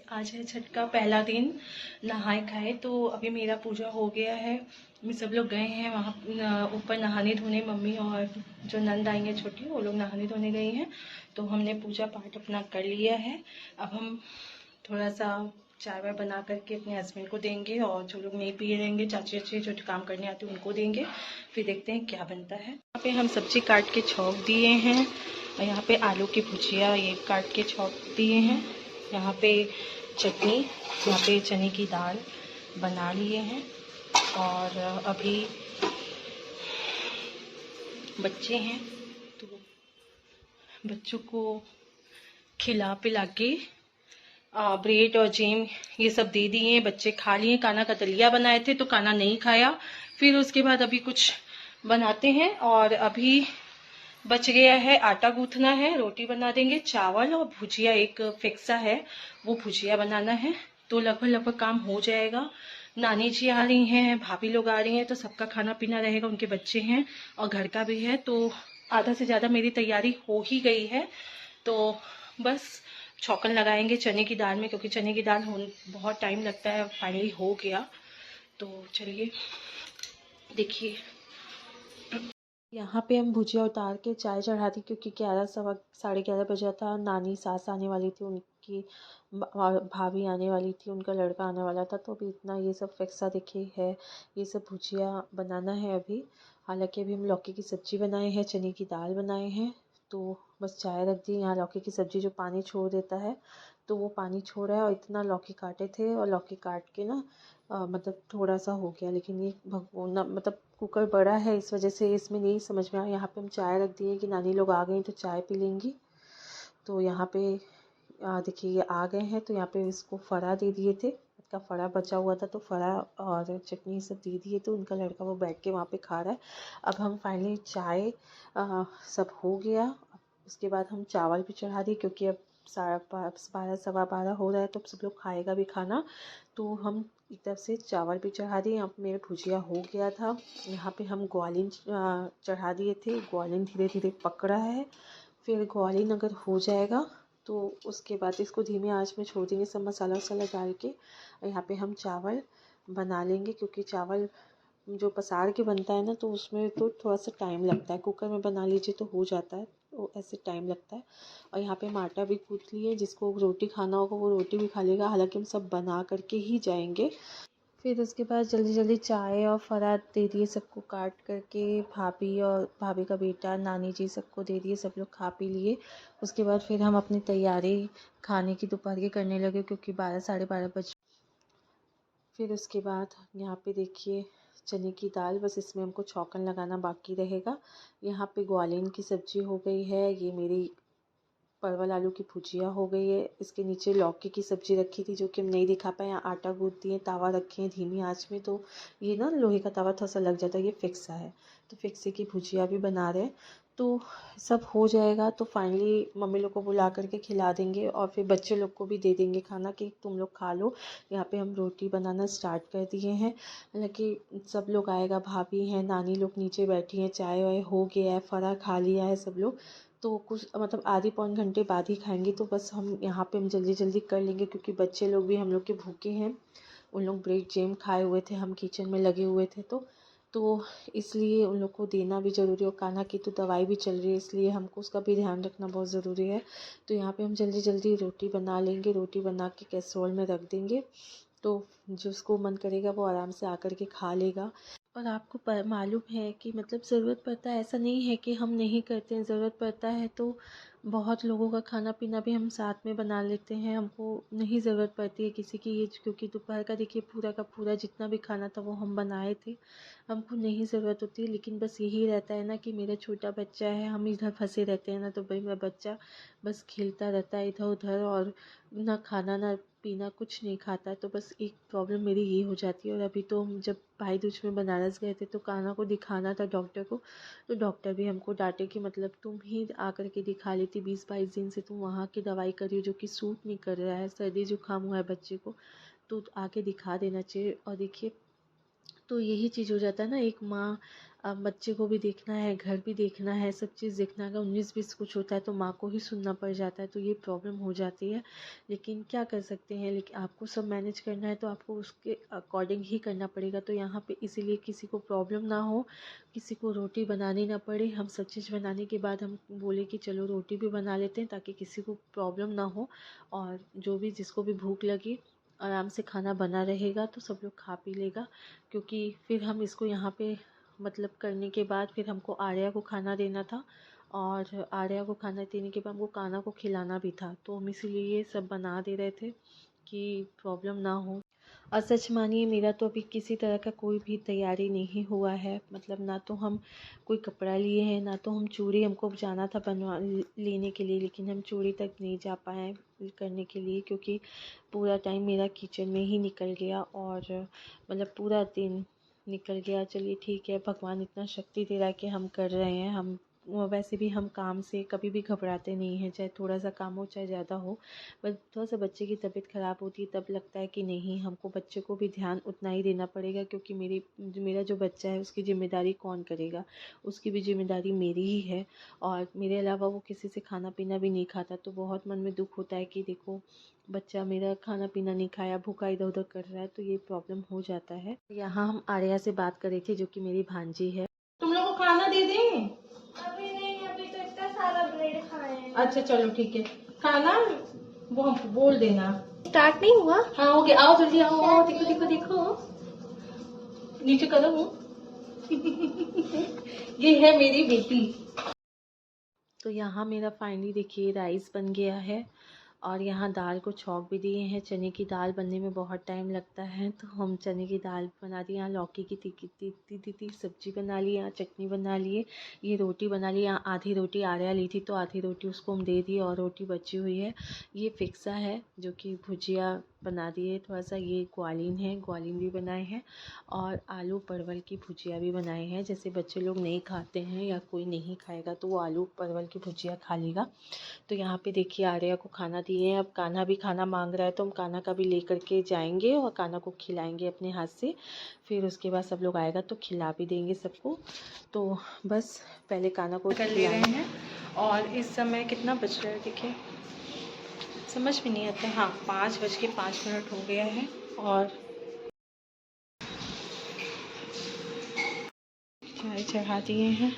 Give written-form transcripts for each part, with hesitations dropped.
आज है छठ का पहला दिन। नहाए खाए तो अभी मेरा पूजा हो गया है। हम सब लोग गए हैं वहाँ ऊपर नहाने धोने। मम्मी और जो नंद आई हैं छोटी, वो लोग नहाने धोने गई हैं। तो हमने पूजा पाठ अपना कर लिया है। अब हम थोड़ा सा चाय वाय बना करके अपने हस्बैंड को देंगे, और जो लोग नहीं पिए रहेंगे, चाची चाची जो काम करने आते हैं उनको देंगे। फिर देखते हैं क्या बनता है। यहाँ पे हम सब्जी काट के छौंक दिए हैं, और यहाँ पे आलू की भुजिया ये काट के छौंक दिए हैं। यहाँ पे चटनी, यहाँ पे चने की दाल बना लिए हैं। और अभी बच्चे हैं तो बच्चों को खिला पिला के ब्रेड और जैम ये सब दे दिए हैं। बच्चे खा लिए। काना का दलिया बनाए थे तो काना नहीं खाया। फिर उसके बाद अभी कुछ बनाते हैं। और अभी बच गया है, आटा गूंथना है, रोटी बना देंगे, चावल और भुजिया एक फिक्सा है, वो भुजिया बनाना है। तो लगभग काम हो जाएगा। नानी जी आ रही हैं, भाभी लोग आ रही हैं, तो सबका खाना पीना रहेगा। उनके बच्चे हैं और घर का भी है, तो आधा से ज़्यादा मेरी तैयारी हो ही गई है। तो बस छौंकन लगाएंगे चने की दाल में, क्योंकि चने की दाल बहुत टाइम लगता है। फाइनली हो गया। तो चलिए देखिए। यहाँ पे हम भुजिया उतार के चाय चढ़ा दी, क्योंकि 11 सवा 11:30 बजा था। नानी सास आने वाली थी, उनकी भाभी आने वाली थी, उनका लड़का आने वाला था। तो अभी इतना ये सब फिक्सा दिखे है, ये सब भुजिया बनाना है अभी। हालांकि अभी हम लौकी की सब्जी बनाए हैं, चने की दाल बनाए हैं। तो बस चाय रख दी। यहाँ लौकी की सब्जी जो पानी छोड़ देता है, तो वो पानी छोड़ रहा है। और इतना लौकी काटे थे, और लौकी काट के ना मतलब थोड़ा सा हो गया। लेकिन ये भगोना मतलब कुकर बड़ा है, इस वजह से इसमें नहीं समझ में आया। यहाँ पे हम चाय रख दिए कि नानी लोग आ गई तो चाय पी लेंगी। तो यहाँ पे देखिए ये आ गए हैं। तो यहाँ पे इसको फरा दे दिए थे, इसका फरा बचा हुआ था, तो फरा और चटनी सब दे दिए। तो उनका लड़का वो बैठ के वहाँ पे खा रहा है। अब हम फाइनली चाय सब हो गया। उसके बाद हम चावल भी चढ़ा दिए, क्योंकि अब 12 सवा 12 हो रहा है, तो अब सब लोग खाएगा भी खाना। तो हम एक तरफ से चावल भी चढ़ा दिए। यहाँ पे मेरा भुजिया हो गया था। यहाँ पे हम ग्वालिन चढ़ा दिए थे। ग्वालिन धीरे धीरे पक रहा है। फिर ग्वालिन अगर हो जाएगा तो उसके बाद इसको धीमी आंच में छोड़ देंगे, सब मसाला वसाला डाल के। यहाँ पे हम चावल बना लेंगे, क्योंकि चावल जो पसार के बनता है ना, तो उसमें तो थोड़ा सा टाइम लगता है। कुकर में बना लीजिए तो हो जाता है, तो ऐसे टाइम लगता है। और यहाँ पे हम आटा भी गूँथ लिए, जिसको रोटी खाना होगा वो रोटी भी खा लेगा। हालांकि हम सब बना करके ही जाएंगे। फिर उसके बाद जल्दी जल्दी चाय और फरात दे दिए सबको काट करके। भाभी और भाभी का बेटा, नानी जी सबको दे दिए। सब लोग खा पी लिए। उसके बाद फिर हम अपनी तैयारी खाने की दोपहर की करने लगे, क्योंकि 12 साढ़े 12 बजे। फिर उसके बाद यहाँ पे देखिए चने की दाल, बस इसमें हमको छौंकन लगाना बाकी रहेगा। यहाँ पे ग्वालिन की सब्जी हो गई है। ये मेरी परवल आलू की भुजिया हो गई है। इसके नीचे लौकी की सब्जी रखी थी, जो कि हम नहीं दिखा पाए। यहाँ आटा गूँथ दिए, तावा रखे हैं धीमी आंच में। तो ये ना लोहे का तवा थोड़ा सा लग जाता है, ये फिक्सा है। तो फिक्से की भुजिया भी बना रहे हैं। तो सब हो जाएगा तो फाइनली मम्मी लोग को बुला करके खिला देंगे, और फिर बच्चे लोग को भी दे देंगे खाना कि तुम लोग खा लो। यहाँ पे हम रोटी बनाना स्टार्ट कर दिए हैं। हालांकि सब लोग आएगा, भाभी हैं, नानी लोग नीचे बैठी हैं, चाय वाय हो गया है, फरा खा लिया है सब लोग। तो कुछ मतलब आधे पौन घंटे बाद ही खाएंगे। तो बस हम यहाँ पे हम जल्दी जल्दी कर लेंगे, क्योंकि बच्चे लोग भी हम लोग के भूखे हैं। उन लोग ब्रेड जैम खाए हुए थे, हम किचन में लगे हुए थे। तो इसलिए उन लोग को देना भी ज़रूरी है। और कान्हा की तो दवाई भी चल रही है, इसलिए हमको उसका भी ध्यान रखना बहुत ज़रूरी है। तो यहाँ पे हम जल्दी जल्दी रोटी बना लेंगे। रोटी बना के कैसरोल में रख देंगे, तो जिसको मन करेगा वो आराम से आकर के खा लेगा। और आपको मालूम है कि मतलब ज़रूरत पड़ता है, ऐसा नहीं है कि हम नहीं करते हैं। ज़रूरत पड़ता है तो बहुत लोगों का खाना पीना भी हम साथ में बना लेते हैं। हमको नहीं ज़रूरत पड़ती है किसी की, ये क्योंकि दोपहर का देखिए पूरा का पूरा जितना भी खाना था वो हम बनाए थे। हमको नहीं ज़रूरत होती है। लेकिन बस यही रहता है ना कि मेरा छोटा बच्चा है, हम इधर फंसे रहते हैं ना, तो भाई मेरा बच्चा बस खेलता रहता है इधर उधर, और ना खाना ना पीना कुछ नहीं खाता है। तो बस एक प्रॉब्लम मेरी ये हो जाती है। और अभी तो हम जब भाई दूज में बनारस गए थे, तो कान्हा को दिखाना था डॉक्टर को। तो डॉक्टर भी हमको डांटे कि मतलब तुम ही आकर के दिखा लेती, 20-22 दिन से तुम वहाँ की दवाई कर रही हो, जो कि सूट नहीं कर रहा है, सर्दी जुकाम हुआ है बच्चे को, तो आके दिखा देना चाहिए। और देखिए तो यही चीज़ हो जाता है ना, एक माँ बच्चे को भी देखना है, घर भी देखना है, सब चीज़ देखना है। अगर 19-20 कुछ होता है तो माँ को ही सुनना पड़ जाता है, तो ये प्रॉब्लम हो जाती है। लेकिन क्या कर सकते हैं, लेकिन आपको सब मैनेज करना है तो आपको उसके अकॉर्डिंग ही करना पड़ेगा। तो यहाँ पे इसीलिए किसी को प्रॉब्लम ना हो, किसी को रोटी बनानी ना पड़े, हम सब चीज़ बनाने के बाद हम बोले कि चलो रोटी भी बना लेते हैं, ताकि किसी को प्रॉब्लम ना हो। और जो भी जिसको भी भूख लगी, आराम से खाना बना रहेगा तो सब लोग खा पी लेगा। क्योंकि फिर हम इसको यहाँ पे मतलब करने के बाद फिर हमको आर्या को खाना देना था, और आर्या को खाना देने के बाद हमको कान्हा को खिलाना भी था। तो हम इसीलिए ये सब बना दे रहे थे कि प्रॉब्लम ना हो। और सच मानिए, मेरा तो अभी किसी तरह का कोई भी तैयारी नहीं हुआ है। मतलब ना तो हम कोई कपड़ा लिए हैं, ना तो हम चूड़ी, हमको जाना था बनवा लेने के लिए, लेकिन हम चूड़ी तक नहीं जा पाए करने के लिए, क्योंकि पूरा टाइम मेरा किचन में ही निकल गया। और मतलब पूरा दिन निकल गया। चलिए ठीक है, भगवान इतना शक्ति दे रहा है कि हम कर रहे हैं। हम वैसे भी हम काम से कभी भी घबराते नहीं हैं, चाहे थोड़ा सा काम हो चाहे ज़्यादा हो। बस थोड़ा सा बच्चे की तबीयत ख़राब होती है तब लगता है कि नहीं, हमको बच्चे को भी ध्यान उतना ही देना पड़ेगा, क्योंकि मेरा जो बच्चा है उसकी ज़िम्मेदारी कौन करेगा, उसकी भी ज़िम्मेदारी मेरी ही है। और मेरे अलावा वो किसी से खाना पीना भी नहीं खाता, तो बहुत मन में दुख होता है कि देखो बच्चा मेरा खाना पीना नहीं खाया, भूखा इधर उधर कर रहा है, तो ये प्रॉब्लम हो जाता है। यहाँ हम आर्या से बात कर रही थी, जो कि मेरी भांजी है। तुम लोग को खाना दे दें? अभी नहीं, अभी तो इतना सारा ब्रेड खाए हैं। अच्छा चलो ठीक है, खाना वो हमको बोल देना। स्टार्ट नहीं हुआ? हाँ हो गया, आओ जल्दी आओ, आओ देखो देखो देखो, नीचे करो ये है मेरी बेटी। तो यहाँ मेरा फाइनली देखिए राइस बन गया है, और यहाँ दाल को छौंक भी दिए हैं। चने की दाल बनने में बहुत टाइम लगता है, तो हम चने की दाल बना दी। यहाँ लौकी की तीखी सब्जी बना ली, यहाँ चटनी बना लिए, ये रोटी बना ली। यहाँ आधी रोटी आर्या ली थी तो आधी रोटी उसको हम दे दी, और रोटी बची हुई है। ये फिक्सा है जो कि भुजिया बना दिए थोड़ा सा, ये ग्वालिन है, ग्वालिन भी बनाए हैं, और आलू परवल की भुजिया भी बनाए हैं। जैसे बच्चे लोग नहीं खाते हैं या कोई नहीं खाएगा तो वो आलू परवल की भुजिया खा लेगा। तो यहाँ पे देखिए आर्या को खाना दिए हैं। अब कान्हा भी खाना मांग रहा है, तो हम कान्हा का भी लेकर के जाएंगे और कान्हा को खिलाएंगे अपने हाथ से। फिर उसके बाद सब लोग आएगा तो खिला भी देंगे सबको। तो बस पहले कान्हा को कर ले रहे हैं। और इस समय कितना बज रहा है देखिए, समझ में नहीं आता। हाँ 5:05 हो गया है, और चाय चढ़ा दिए हैं।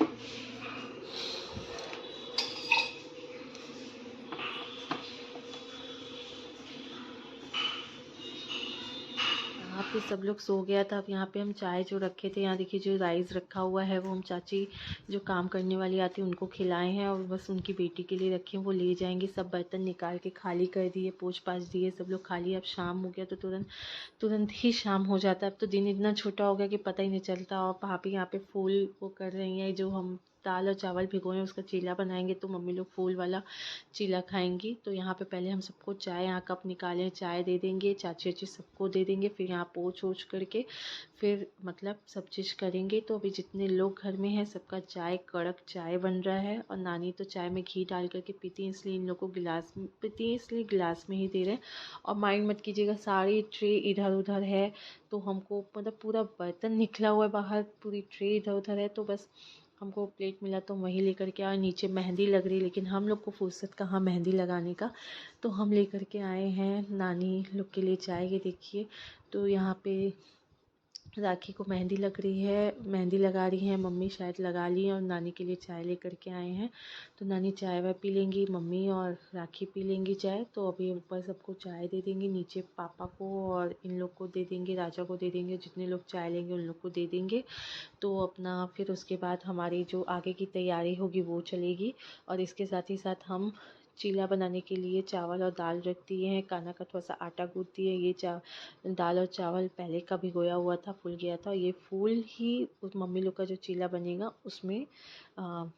यहाँ पे सब लोग सो गया था। अब यहाँ पे हम चाय जो रखे थे, यहाँ देखिए जो राइस रखा हुआ है वो हम चाची जो काम करने वाली आती है उनको खिलाए हैं, और बस उनकी बेटी के लिए रखे हैं, वो ले जाएंगे। सब बर्तन निकाल के खाली कर दिए, पोंछ पाछ दिए, सब लोग खाली। अब शाम हो गया तो तुरंत तुरंत ही शाम हो जाता है। अब तो दिन इतना छोटा हो गया कि पता ही नहीं चलता। और भाभी यहाँ पे फूल वो कर रही हैं, जो हम दाल और चावल भिगोए हैं उसका चीला बनाएंगे, तो मम्मी लोग फूल वाला चीला खाएंगी। तो यहाँ पे पहले हम सबको चाय, यहाँ कप निकाले चाय दे देंगे, चाची चाची सबको दे देंगे। फिर यहाँ पोंछ ओछ करके फिर मतलब सब चीज़ करेंगे। तो अभी जितने लोग घर में हैं सबका चाय, कड़क चाय बन रहा है। और नानी तो चाय में घी डाल करके पीती हैं, इसलिए इन लोग को गिलास में पीती हैं, इसलिए गिलास में ही दे रहे हैं। और माइंड मत कीजिएगा, सारी ट्रे इधर उधर है, तो हमको मतलब पूरा बर्तन निकला हुआ है बाहर, पूरी ट्रे इधर उधर है। तो बस हमको प्लेट मिला तो वही लेकर के आए। नीचे मेहंदी लग रही, लेकिन हम लोग को फुर्सत कहाँ मेहंदी लगाने का, तो हम लेकर के आए हैं नानी लोग के लिए चाय। ये देखिए, तो यहाँ पे राखी को मेहंदी लग रही है, मेहंदी लगा रही हैं मम्मी, शायद लगा ली है, और नानी के लिए चाय लेकर के आए हैं। तो नानी चाय वाय पी लेंगी, मम्मी और राखी पी लेंगी चाय। तो अभी ऊपर सबको चाय दे देंगे, नीचे पापा को और इन लोग को दे देंगे, राजा को दे देंगे, जितने लोग चाय लेंगे उन लोग को दे देंगे। तो अपना फिर उसके बाद हमारी जो आगे की तैयारी होगी वो चलेगी। और इसके साथ ही साथ हम चीला बनाने के लिए चावल और दाल रख दिए हैं। कान्हा का थोड़ा सा आटा गूँथ दिए। ये दाल और चावल पहले का भिगोया हुआ था, फूल गया था। ये फूल ही उस मम्मी लोग का जो चीला बनेगा उसमें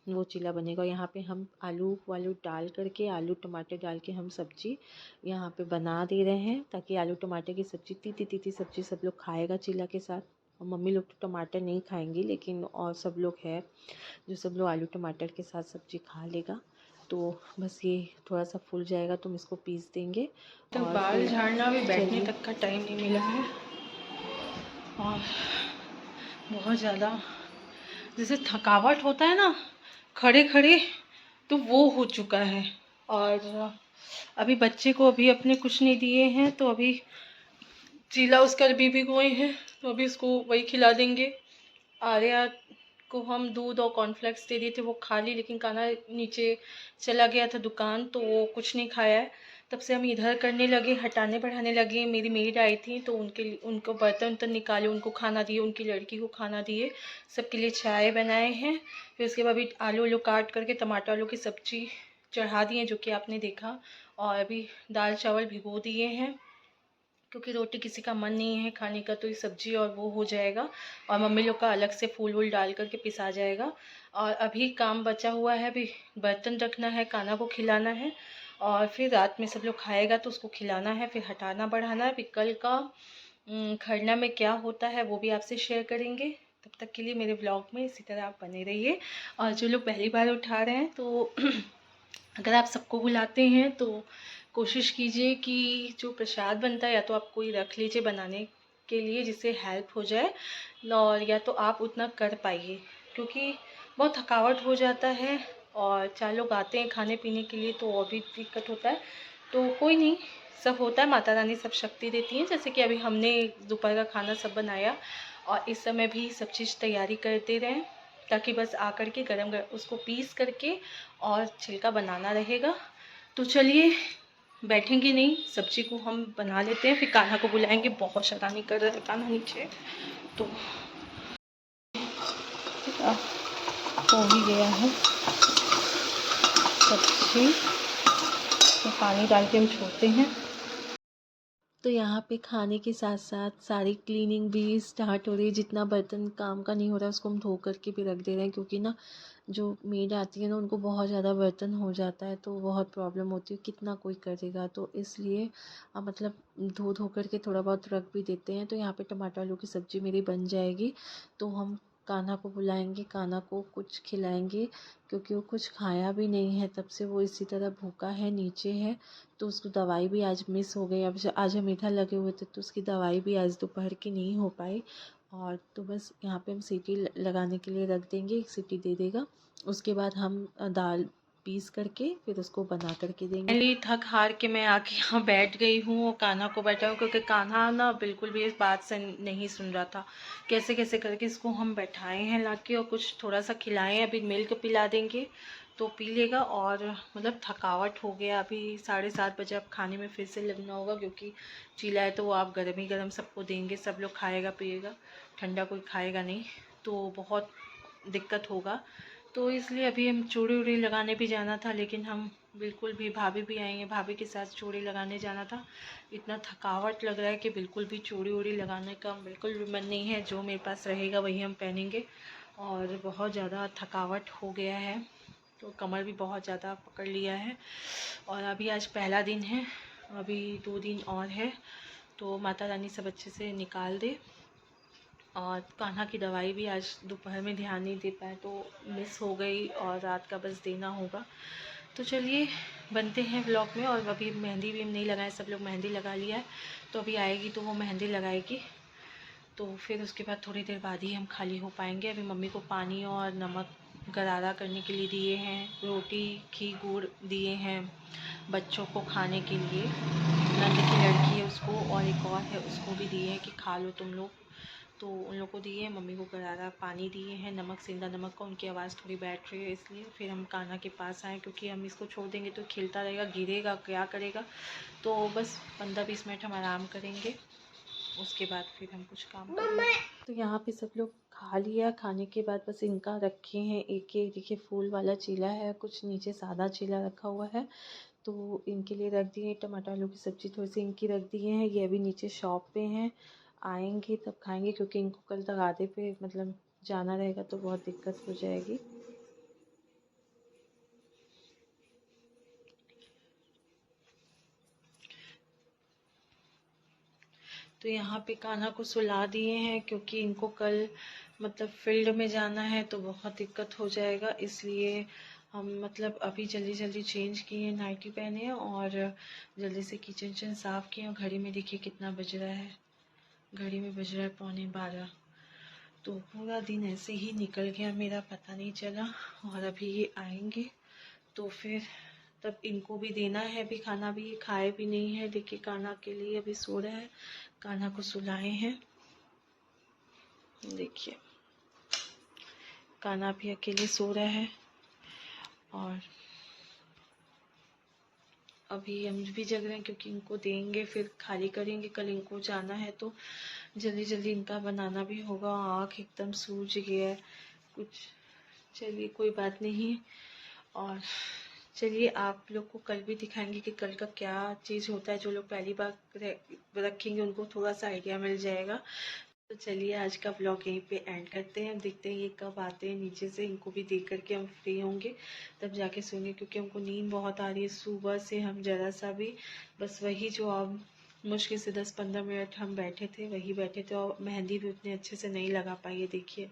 वो चीला बनेगा। यहाँ पे हम आलू वालू डाल करके, आलू टमाटर डाल के हम सब्जी यहाँ पे बना दे रहे हैं, ताकि आलू टमाटर की सब्जी, तीती तीती सब्जी सब लोग खाएगा चीला के साथ। और मम्मी लोग तो टमाटर नहीं खाएंगी, लेकिन और सब लोग हैं जो सब लोग आलू टमाटर के साथ सब्जी खा लेगा। तो बस ये थोड़ा सा फूल जाएगा तो हम इसको पीस देंगे। तो और बाल फिर झाड़ना भी बैठने चलिए, तक का टाइम नहीं मिला है। और बहुत ज़्यादा जैसे थकावट होता है ना खड़े खड़े, तो वो हो चुका है। और अभी बच्चे को अभी अपने कुछ नहीं दिए हैं, तो अभी चीला उसका बीबी गोई है, तो अभी उसको वही खिला देंगे। आर्या को हम दूध और कॉर्नफ्लेक्स दे दिए थे, वो खा ली, लेकिन कान्हा नीचे चला गया था दुकान, तो वो कुछ नहीं खाया है। तब से हम इधर करने लगे, हटाने बढ़ाने लगे। मेरी मेड आई थी, तो उनको बर्तन वर्तन निकाले, उनको खाना दिए, उनकी लड़की को खाना दिए, सबके लिए चाय बनाए हैं। फिर उसके बाद अभी आलू उलू काट करके टमाटर आलू की सब्जी चढ़ा दिए, जो कि आपने देखा। और अभी दाल चावल भिगो दिए हैं, क्योंकि रोटी किसी का मन नहीं है खाने का, तो ये सब्जी और वो हो जाएगा। और मम्मी लोग का अलग से फूल वूल डाल करके पिसा जाएगा। और अभी काम बचा हुआ है, अभी बर्तन रखना है, कान्हा को खिलाना है, और फिर रात में सब लोग खाएगा तो उसको खिलाना है, फिर हटाना बढ़ाना है। फिर कल का खरना में क्या होता है वो भी आपसे शेयर करेंगे। तब तक के लिए मेरे व्लॉग में इसी तरह आप बने रहिए। और जो लोग पहली बार उठा रहे हैं, तो अगर आप सबको बुलाते हैं तो कोशिश कीजिए कि जो प्रसाद बनता है या तो आप कोई रख लीजिए बनाने के लिए, जिससे हेल्प हो जाए, और या तो आप उतना कर पाइए, क्योंकि बहुत थकावट हो जाता है। और 4 लोग आते हैं खाने पीने के लिए, तो और भी दिक्कत होता है। तो कोई नहीं, सब होता है, माता रानी सब शक्ति देती हैं। जैसे कि अभी हमने दोपहर का खाना सब बनाया, और इस समय भी सब चीज़ तैयारी करते रहें, ताकि बस आकर के गरम गरम उसको पीस करके और छिलका बनाना रहेगा। तो चलिए, बैठेंगे नहीं, सब्जी को हम बना लेते हैं, फिर कान्हा को बुलाएंगे। बहुत शैतानी कर रहा है कान्हा नीचे, तो हो ही गया है सब्जी, तो पानी डाल के हम छोड़ते हैं। तो यहाँ पे खाने के साथ साथ सारी क्लीनिंग भी स्टार्ट हो रही है। जितना बर्तन काम का नहीं हो रहा है उसको हम धो करके भी रख दे रहे हैं, क्योंकि ना जो मेड आती है ना उनको बहुत ज़्यादा बर्तन हो जाता है, तो बहुत प्रॉब्लम होती है, कितना कोई करेगा। तो इसलिए मतलब धो धो करके थोड़ा बहुत रख भी देते हैं। तो यहाँ पे टमाटर आलू की सब्ज़ी मेरी बन जाएगी, तो हम कान्हा को बुलाएंगे, कान्हा को कुछ खिलाएंगे, क्योंकि वो कुछ खाया भी नहीं है तब से, वो इसी तरह भूखा है, नीचे है। तो उसको दवाई भी आज मिस हो गई। अब आज हम इधर लगे हुए थे, तो उसकी दवाई भी आज दोपहर की नहीं हो पाई। और तो बस यहाँ पे हम सीटी लगाने के लिए रख देंगे, 1 सीटी दे देगा, उसके बाद हम दाल पीस करके फिर उसको बना करके देंगे। पहले थक हार के मैं आके यहाँ बैठ गई हूँ और कान्हा को बैठा हूँ, क्योंकि कान्हा ना बिल्कुल भी इस बात से नहीं सुन रहा था। कैसे कैसे करके इसको हम बैठाए हैं लाके, और कुछ थोड़ा सा खिलाएं, अभी मिल्क पिला देंगे तो पी लेगा। और मतलब थकावट हो गया, अभी 7:30 बजे अब खाने में फिर से लगना होगा, क्योंकि चीला है तो वो आप गर्म ही गर्म सबको देंगे, सब लोग खाएगा पिएगा, ठंडा कोई खाएगा नहीं, तो बहुत दिक्कत होगा। तो इसलिए अभी हम चूड़ी उड़ी लगाने भी जाना था, लेकिन हम बिल्कुल भी, भाभी भी आई हैं, भाभी के साथ चूड़ी लगाने जाना था। इतना थकावट लग रहा है कि बिल्कुल भी चूड़ी उड़ी लगाने का बिल्कुल भी मन नहीं है। जो मेरे पास रहेगा वही हम पहनेंगे, और बहुत ज़्यादा थकावट हो गया है, तो कमर भी बहुत ज़्यादा पकड़ लिया है। और अभी आज पहला दिन है, अभी 2 दिन और है, तो माता रानी सब अच्छे से निकाल दे। और कान्हा की दवाई भी आज दोपहर में ध्यान नहीं दे पाए, तो मिस हो गई, और रात का बस देना होगा। तो चलिए, बनते हैं व्लॉग में। और अभी मेहंदी भी हम नहीं लगाए, सब लोग मेहंदी लगा लिया है, तो अभी आएगी तो वो मेहंदी लगाएगी, तो फिर उसके बाद थोड़ी देर बाद ही हम खाली हो पाएंगे। अभी मम्मी को पानी और नमक गरारा करने के लिए दिए हैं, रोटी घी गुड़ दिए हैं बच्चों को खाने के लिए। नंद की लड़की है उसको, और एक और है उसको भी दिए हैं कि खा लो तुम लोग, तो उन लोगों को दिए हैं। मम्मी को गरारा पानी दिए हैं, नमक, सेंधा नमक का। उनकी आवाज़ थोड़ी बैठ रही है, इसलिए फिर हम कान्हा के पास आए, क्योंकि हम इसको छोड़ देंगे तो खेलता रहेगा, गिरेगा, क्या करेगा। तो बस 15-20 मिनट हम आराम करेंगे, उसके बाद फिर हम कुछ काम करेंगे। तो यहाँ पे सब लोग खा लिया, खाने के बाद बस इनका रखे हैं एक एक, देखिए फूल वाला चीला है, कुछ नीचे सादा चीला रखा हुआ है, तो इनके लिए रख दिए। टमाटर आलू की सब्ज़ी थोड़ी सी इनकी रख दिए हैं, ये अभी नीचे शॉप पे हैं, आएंगे तब खाएंगे, क्योंकि इनको कल तगादे पे मतलब जाना रहेगा, तो बहुत दिक्कत हो जाएगी। तो यहाँ पे कान्हा को सुला दिए हैं, क्योंकि इनको कल मतलब फील्ड में जाना है, तो बहुत दिक्कत हो जाएगा, इसलिए हम मतलब अभी जल्दी जल्दी चेंज किए, नाइटी पहने, और जल्दी से किचन साफ़ किए। और घड़ी में देखिए कितना बज रहा है, घड़ी में बज रहा है 11:45। तो पूरा दिन ऐसे ही निकल गया मेरा, पता नहीं चला। और अभी ये आएंगे तो फिर तब इनको भी देना है, अभी खाना भी ये खाए भी नहीं है। देखिए कान्हा के लिए अभी सो रहा है, कान्हा को सुलाए हैं। देखिए कान्हा भी अकेले सो रहा है। और अभी हम भी जग रहे हैं क्योंकि इनको देंगे फिर खाली करेंगे, कल इनको जाना है तो जल्दी जल्दी इनका बनाना भी होगा। आँख एकदम सूज गया है कुछ। चलिए कोई बात नहीं। और चलिए आप लोग को कल भी दिखाएंगे कि कल का क्या चीज़ होता है। जो लोग पहली बार रखेंगे उनको थोड़ा सा आइडिया मिल जाएगा। तो चलिए आज का ब्लॉग यहीं पे एंड करते हैं। देखते हैं ये कब आते हैं नीचे से, इनको भी देख करके हम फ्री होंगे तब जाके सोएंगे, क्योंकि हमको नींद बहुत आ रही है। सुबह से हम ज़रा सा भी बस वही जो अब मुश्किल से 10-15 मिनट हम बैठे थे वही बैठे थे। और मेहंदी भी उतने अच्छे से नहीं लगा पाई है। देखिए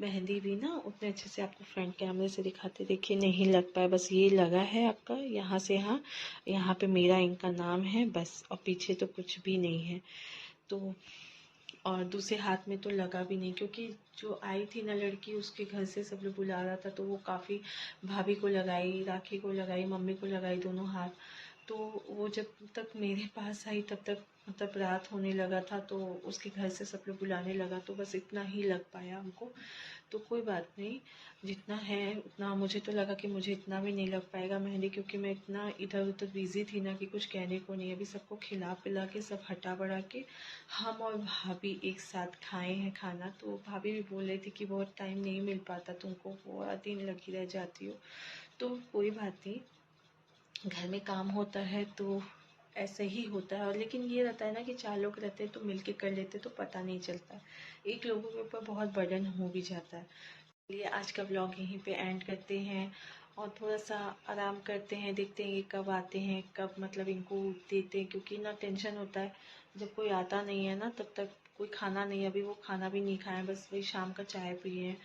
मेहंदी भी ना उतने अच्छे से आपको फ्रंट कैमरे से दिखाते देखिए नहीं लग पाया। बस ये लगा है आपका यहाँ से यहाँ, यहाँ पे मेरा इनका नाम है बस, और पीछे तो कुछ भी नहीं है। तो और दूसरे हाथ में तो लगा भी नहीं, क्योंकि जो आई थी ना लड़की उसके घर से सब लोग बुला रहा था तो वो काफ़ी भाभी को लगाई, राखी को लगाई, मम्मी को लगाई दोनों हाथ। तो वो जब तक मेरे पास आई तब तक मतलब रात होने लगा था, तो उसके घर से सब लोग बुलाने लगा तो बस इतना ही लग पाया हमको। तो कोई बात नहीं, जितना है उतना। मुझे तो लगा कि मुझे इतना भी नहीं लग पाएगा मेहंदी, क्योंकि मैं इतना इधर उधर बिजी थी ना कि कुछ कहने को नहीं। अभी सबको खिला पिला के सब हटा बढ़ा के हम और भाभी एक साथ खाए हैं खाना। तो भाभी भी बोल रही थी कि बहुत टाइम नहीं मिल पाता तुमको, पूरा दिन लगी रह जाती हो। तो कोई बात नहीं, घर में काम होता है तो ऐसे ही होता है। और लेकिन ये रहता है ना कि 4 लोग रहते हैं तो मिलके कर लेते तो पता नहीं चलता, एक लोगों के ऊपर बहुत बर्डन हो भी जाता है। चलिए आज का ब्लॉग यहीं पे एंड करते हैं और थोड़ा सा आराम करते हैं। देखते हैं ये कब आते हैं, कब मतलब इनको देते हैं, क्योंकि ना टेंशन होता है जब कोई आता नहीं है ना, तब तक कोई खाना नहीं। अभी वो खाना भी नहीं खाए, बस वही शाम का चाय पिए हैं,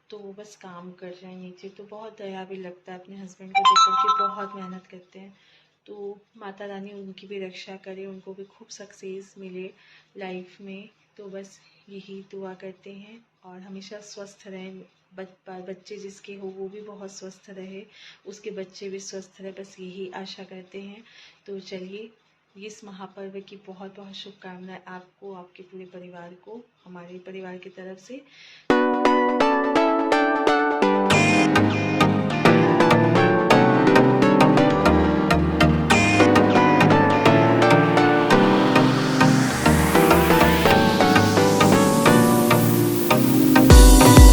तो वो बस काम कर रहे हैं नीचे। तो बहुत दया भी लगता है अपने हस्बैंड को देख कर के, बहुत मेहनत करते हैं। तो माता रानी उनकी भी रक्षा करे, उनको भी खूब सक्सेस मिले लाइफ में। तो बस यही दुआ करते हैं और हमेशा स्वस्थ रहें। बच्चे जिसके हो वो भी बहुत स्वस्थ रहे, उसके बच्चे भी स्वस्थ रहे, बस यही आशा करते हैं। तो चलिए इस महापर्व की बहुत बहुत शुभकामनाएं आपको, आपके पूरे परिवार को, हमारे परिवार की तरफ से।